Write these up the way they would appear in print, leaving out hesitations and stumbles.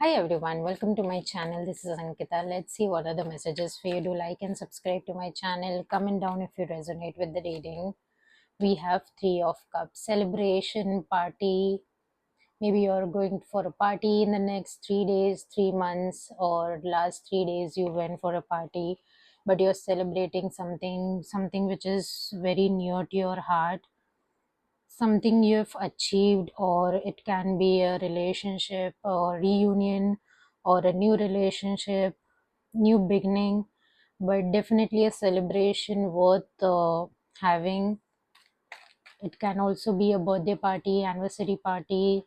Hi everyone, welcome to my channel. This is Ankita. Let's see what are the messages for you. Do like and subscribe to my channel. Comment down if you resonate with the reading. We have Three of Cups, celebration, party. Maybe you're going for a party in the next 3 days, 3 months, or last 3 days you went for a party, but you're celebrating something which is very near to your heart, something you've achieved, or it can be a relationship or reunion or a new relationship, new beginning, but definitely a celebration worth having. It can also be a birthday party, anniversary party.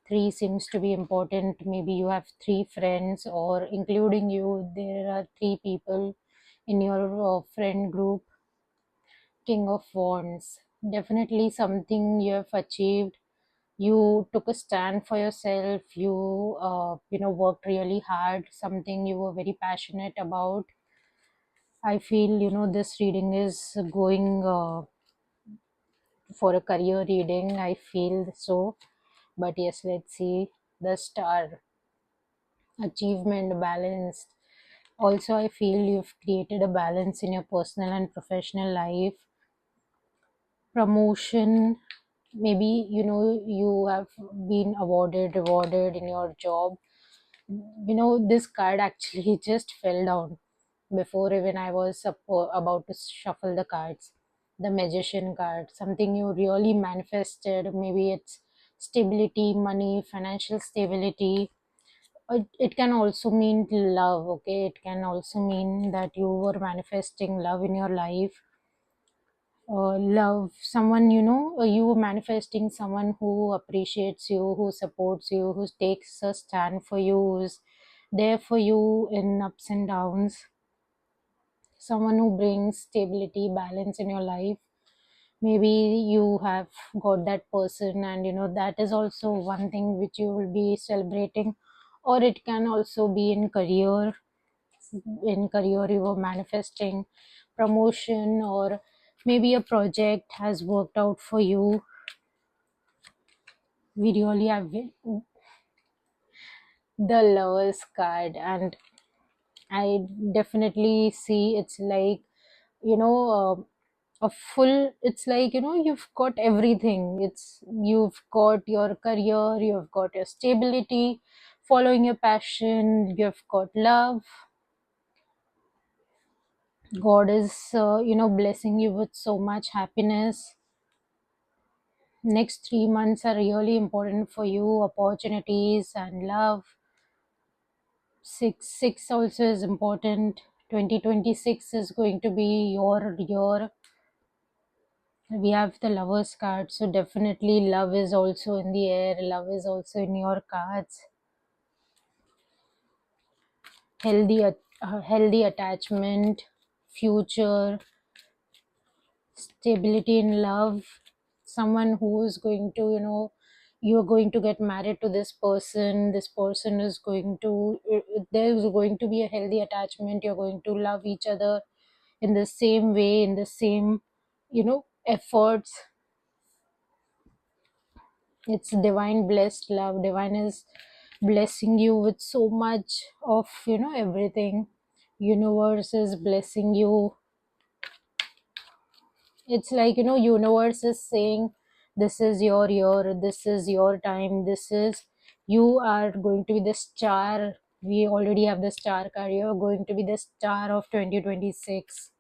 Three seems to be important. Maybe you have three friends, or including you, there are three people in your friend group. King of Wands, definitely something you have achieved. You took a stand for yourself. You worked really hard, something you were very passionate about. I feel this reading is going for a career reading, I feel so. But yes, let's see. The star, achievement, balanced. Also, I feel you've created a balance in your personal and professional life. Promotion, maybe you have been awarded, rewarded in your job. This card actually just fell down before even I was about to shuffle the cards. The Magician card, something you really manifested. Maybe it's stability, money, financial stability. It can also mean love. Okay, it can also mean that you were manifesting love in your life. Love someone, you were manifesting someone who appreciates you, who supports you, who takes a stand for you, who's there for you in ups and downs. Someone who brings stability, balance in your life. Maybe you have got that person, and that is also one thing which you will be celebrating. Or it can also be in career. In career you were manifesting promotion, or maybe a project has worked out for you. We really have the Lovers card, and I definitely see it's like you know a full, it's like you've got everything. It's You've got your career, you've got your stability, following your passion, you've got love. God is blessing you with so much happiness. Next 3 months are really important for you, opportunities and love. Six also is important. 2026 is going to be your year. We have the Lovers card, so definitely love is also in the air, love is also in your cards. Healthy attachment, future, stability in love. Someone who is going to you're going to get married to this person. This person is going to there's going to be a healthy attachment. You're going to love each other in the same way, in the same efforts. It's divine blessed love. Divine is blessing you with so much of everything. Universe is blessing you. It's like universe is saying, this is your year, this is your time, this is, you are going to be the star. We already have the star card. You're going to be the star of 2026.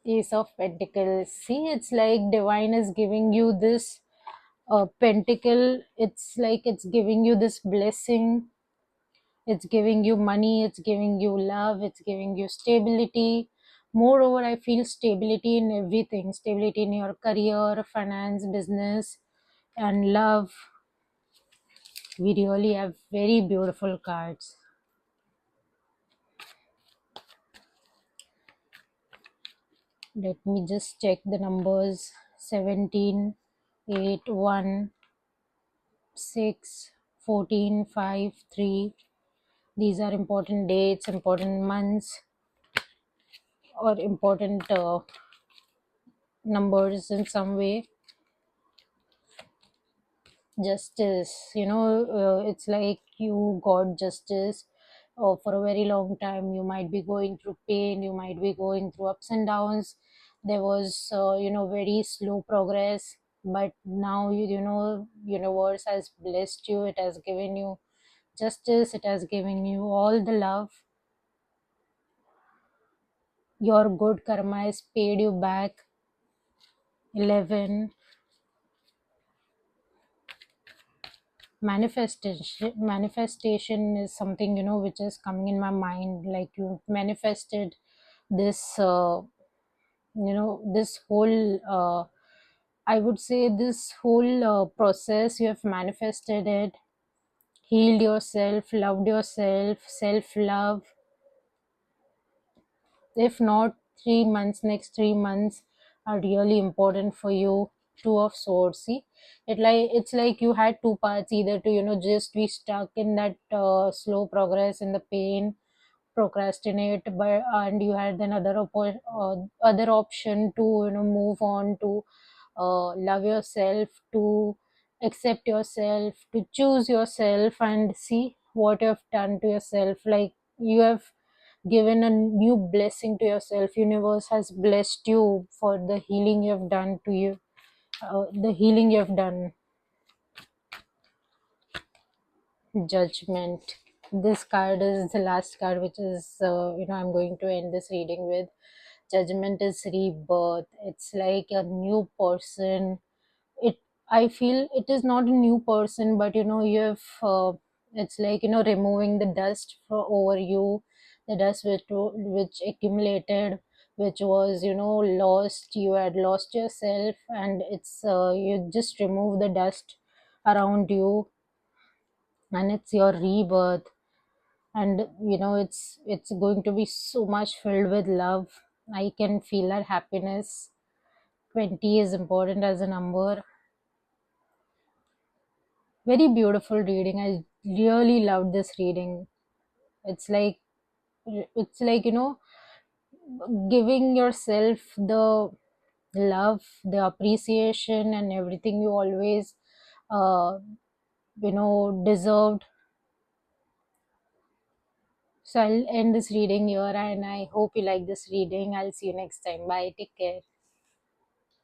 Ace of Pentacles. See, it's like divine is giving you this pentacle. It's like it's giving you this blessing. It's giving you money, it's giving you love, it's giving you stability. Moreover, I feel stability in everything, stability in your career, finance, business, and love. We really have very beautiful cards. Let me just check the numbers. 17, 8, 1, 6, 14, 5, 3. These are important dates, important months, or important numbers in some way. justice. It's like you got justice. For a very long time you might be going through pain, you might be going through ups and downs. There was very slow progress, but now universe has blessed you, it has given you justice, it has given you all the love. Your good karma has paid you back. 11. Manifestation is something which is coming in my mind, like you manifested this this whole I would say this whole process, you have manifested it, healed yourself, loved yourself, self love. If not, 3 months, next 3 months are really important for you. Two of swords. See, it's like you had two parts, either to just be stuck in that slow progress in the pain, procrastinate, but and you had then other option to move on, to love yourself, to accept yourself, to choose yourself, and see what you have done to yourself. Like, you have given a new blessing to yourself. Universe has blessed you for the healing you have done to you, the healing you have done. Judgment. This card is the last card, which is I'm going to end this reading with. Judgment is rebirth. It's like a new person. it I feel it is not a new person, but you have it's like removing the dust for over you, the dust which accumulated, which was lost. You had lost yourself, and it's you just remove the dust around you, and it's your rebirth. And it's going to be so much filled with love. I can feel that happiness. 20 is important as a number. Very beautiful reading. I really loved this reading. It's like it's like giving yourself the love, the appreciation, and everything you always deserved. So I'll end this reading here, and I hope you like this reading. I'll see you next time. Bye, take care.